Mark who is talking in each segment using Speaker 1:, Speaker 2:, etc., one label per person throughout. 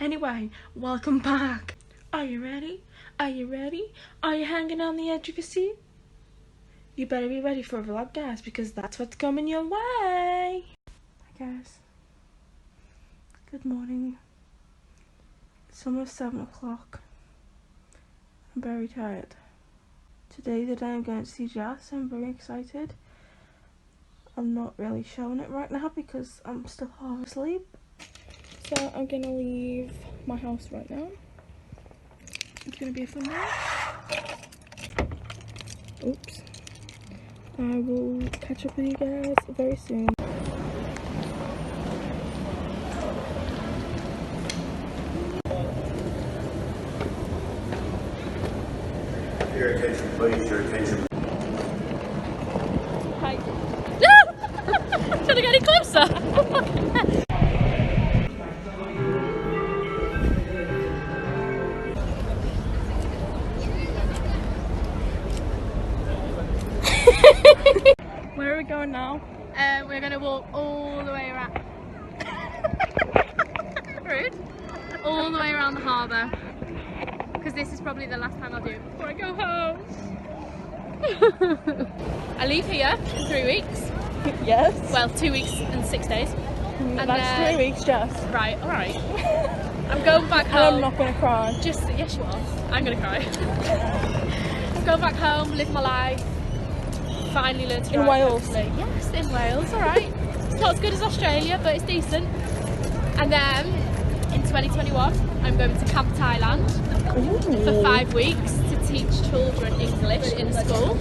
Speaker 1: Anyway, welcome back. Are you ready? Are you ready? Are you hanging on the edge of your seat? You better be ready for a vlog, guys, because that's what's coming your way. Hi guys. Good morning. It's almost 7 o'clock. I'm very tired. Today the day I'm going to see Jas. I'm very excited. I'm not really showing it right now because I'm still half asleep. So I'm gonna leave my house right now. It's gonna be a fun day. Oops. I will catch up with you guys very soon.
Speaker 2: Your attention, please. Your attention.
Speaker 1: Hi.
Speaker 3: No! Should I get any closer?
Speaker 1: Where are we going now?
Speaker 3: We're going to walk all the way around. Rude. All the way around the harbour. Because this is probably the last time I'll do it before I go home. I leave here in 3 weeks.
Speaker 1: Yes.
Speaker 3: Well, 2 weeks and 6 days. And
Speaker 1: that's 3 weeks, Jas.
Speaker 3: Right, alright. I'm going back
Speaker 1: And
Speaker 3: home.
Speaker 1: I'm not gonna cry.
Speaker 3: Yes you are. I'm gonna cry. I'm going back home, live my life. Finally learn to drive.
Speaker 1: In Wales?
Speaker 3: Hopefully. Yes, in Wales, alright. It's not as good as Australia, but it's decent. And then, in 2021, I'm going to Camp Thailand for 5 weeks to teach children English in school.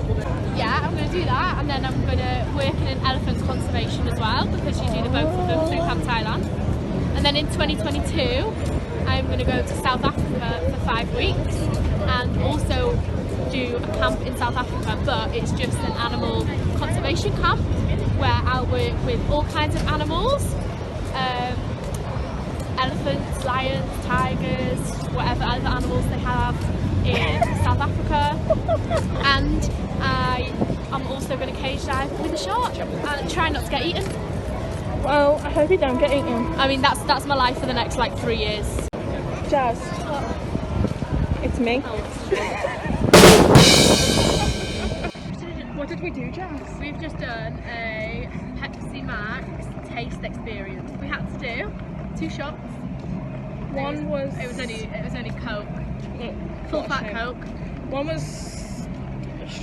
Speaker 3: Yeah, I'm going to do that, and then I'm going to work in elephant conservation as well, because you do the both of them through Camp Thailand. And then in 2022, I'm going to go to South Africa for 5 weeks, and also do a camp in South Africa, but it's just an animal conservation camp where I'll work with all kinds of animals, elephants, lions, tigers, whatever other animals they have in South Africa. And I'm also going to cage dive with a shark and try not to get eaten.
Speaker 1: Well, I hope you don't get eaten.
Speaker 3: I mean, that's my life for the next like 3 years.
Speaker 1: Jas, it's me. What did we do, Jas?
Speaker 3: We've just done a Pepsi Max taste experience. We had to do 2 shots.
Speaker 1: One was...
Speaker 3: It was only Coke.
Speaker 1: Oh,
Speaker 3: Full fat Coke.
Speaker 1: One was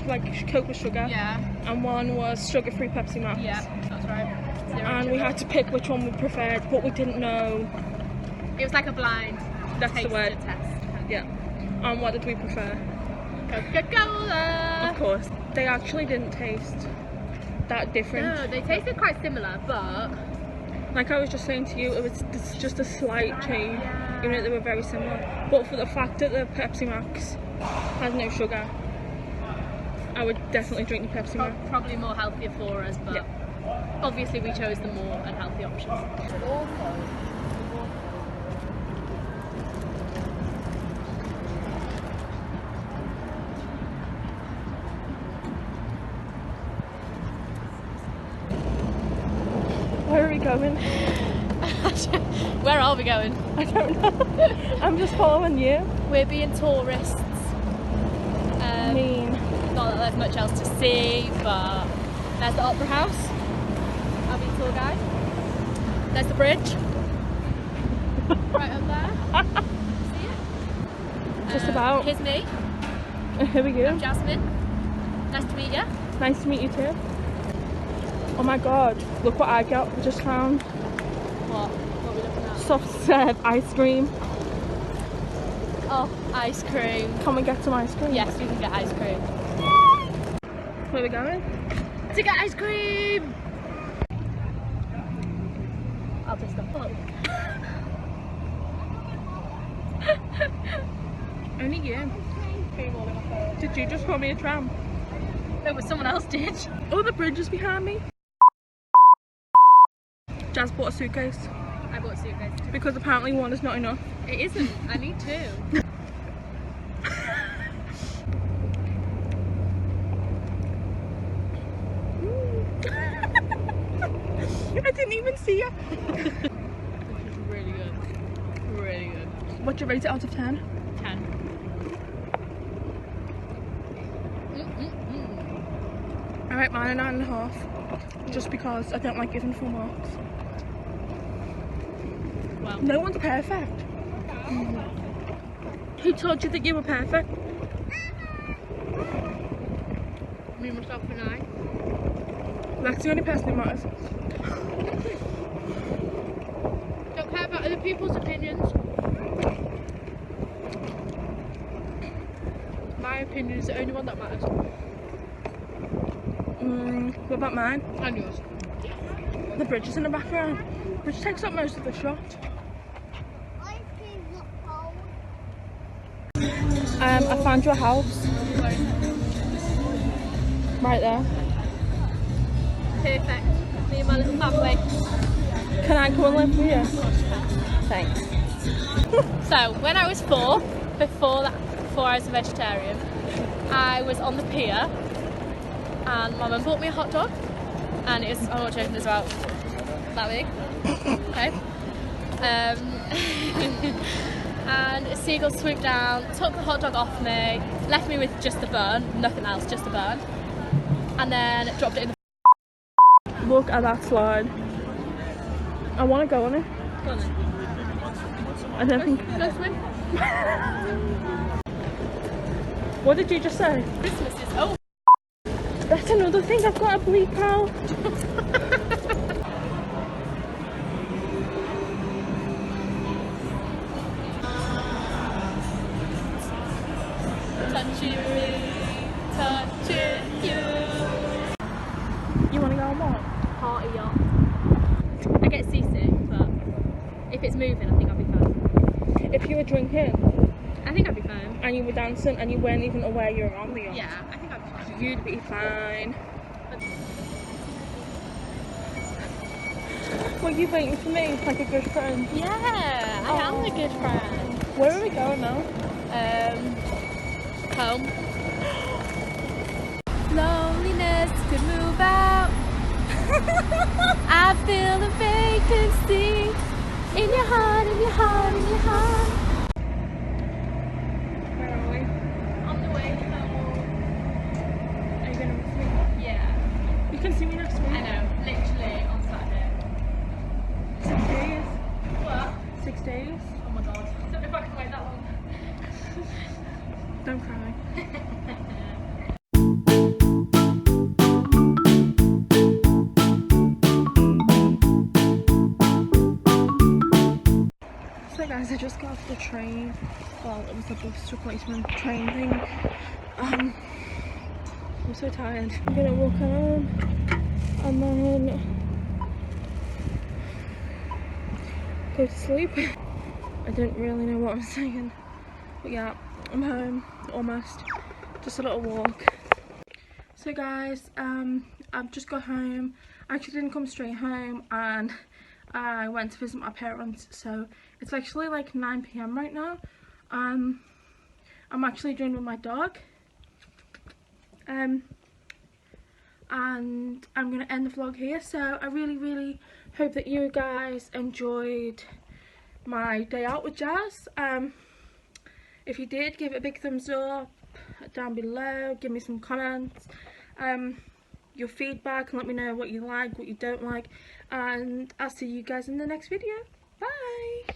Speaker 1: like Coke with sugar.
Speaker 3: Yeah.
Speaker 1: And one was sugar-free Pepsi Max.
Speaker 3: Yeah, that's right. 0
Speaker 1: And
Speaker 3: sugar.
Speaker 1: we had to pick which one we preferred, but we didn't know.
Speaker 3: It was like a blind
Speaker 1: That's the
Speaker 3: taste
Speaker 1: word.
Speaker 3: test.
Speaker 1: Yeah. And what did we prefer?
Speaker 3: Coca-Cola!
Speaker 1: Of course. They actually didn't taste that different.
Speaker 3: No, they tasted quite similar, but...
Speaker 1: Like I was just saying to you, it's just a slight change, even though they were very similar. But for the fact that the Pepsi Max has no sugar, I would definitely drink the Pepsi Max.
Speaker 3: Probably more healthier for us, but obviously we chose the more unhealthy options.
Speaker 1: Where are we going?
Speaker 3: Where are we going?
Speaker 1: I don't know. I'm just following you.
Speaker 3: We're being tourists.
Speaker 1: Mean.
Speaker 3: Not that there's much else to see, but there's the Opera House. I'll be tour guide. There's the bridge. Right up there. See it?
Speaker 1: Just about.
Speaker 3: Here's me.
Speaker 1: Here we go.
Speaker 3: I'm Jasmine. Nice to meet you.
Speaker 1: Nice to meet you too. Oh my god, look what I just found.
Speaker 3: What? What are we looking at?
Speaker 1: Soft serve ice cream.
Speaker 3: Oh, ice cream.
Speaker 1: Can we get some ice cream?
Speaker 3: Yes, we can get ice cream.
Speaker 1: Where are we going?
Speaker 3: To get ice cream! I'll just stop.
Speaker 1: Only you. Did you just call me a tram?
Speaker 3: No, but someone else did.
Speaker 1: Oh, the bridge is behind me. Jas bought a suitcase.
Speaker 3: I bought a suitcase too.
Speaker 1: Because apparently one is not enough.
Speaker 3: It isn't. I need 2.
Speaker 1: I didn't even see you.
Speaker 3: Really good. Really good.
Speaker 1: you rate it out of 10?
Speaker 3: 10.
Speaker 1: I rate mine a 9.5. Just because I don't like giving full marks.
Speaker 3: Well,
Speaker 1: No one's perfect. Who told you that you were perfect?
Speaker 3: me, myself and I.
Speaker 1: That's the only person who matters.
Speaker 3: Don't care about other people's opinions. My opinion is the only one that matters.
Speaker 1: What about mine?
Speaker 3: And yours.
Speaker 1: The bridge is in the background. Bridge takes up most of the shot. I found your house. Right there.
Speaker 3: Perfect. Me and my little family.
Speaker 1: Can I come and live with you? Thanks.
Speaker 3: So, when I was 4, before I was a vegetarian, I was on the pier and my mum bought me a hot dog and it was, I'm not joking, it was about that big. Okay. And a seagull swooped down, took the hot dog off me, left me with just the bun, nothing else, just the bun, and then dropped it in the
Speaker 1: Look at that slide. I want to go on it.
Speaker 3: Go on then.
Speaker 1: I don't think.
Speaker 3: Go swim.
Speaker 1: What did you just say?
Speaker 3: Christmas is over.
Speaker 1: That's another thing I've got to bleep out.
Speaker 3: Touching me, touching you.
Speaker 1: You want to go on what?
Speaker 3: Party yacht. I get seasick, but if it's moving, I think I'll be fine.
Speaker 1: If you were drinking
Speaker 3: I think I'll be fine.
Speaker 1: and you were dancing and you weren't even aware you were on the yacht,
Speaker 3: Yeah, I think I'll be fine.
Speaker 1: you'd be fine. Well, you waiting for me like a good friend.
Speaker 3: Yeah, I am a good friend.
Speaker 1: Where are we going now?
Speaker 3: Home. Loneliness could move out. I feel a vacancy in your heart, in your heart, in your heart.
Speaker 1: Where are we?
Speaker 3: On the way home.
Speaker 1: Are you going to miss me?
Speaker 3: Yeah,
Speaker 1: You can see me next week.
Speaker 3: I know. Literally on Saturday.
Speaker 1: 6 days.
Speaker 3: What?
Speaker 1: 6 days.
Speaker 3: Oh my god. I don't know if I can wait that long.
Speaker 1: Don't cry. So guys, I just got off the train. Well, it was a bus replacement train thing. I'm so tired. I'm gonna walk home and then go to sleep. I don't really know what I'm saying, but yeah, I'm home almost. Just a little walk. So guys, I've just got home. I actually didn't come straight home and I went to visit my parents, so it's actually like 9 PM right now. I'm actually doing with my dog, and I'm gonna end the vlog here. So I really hope that you guys enjoyed my day out with Jazz. If you did, give it a big thumbs up down below, give me some comments, your feedback, and let me know what you like, what you don't like, and I'll see you guys in the next video. Bye.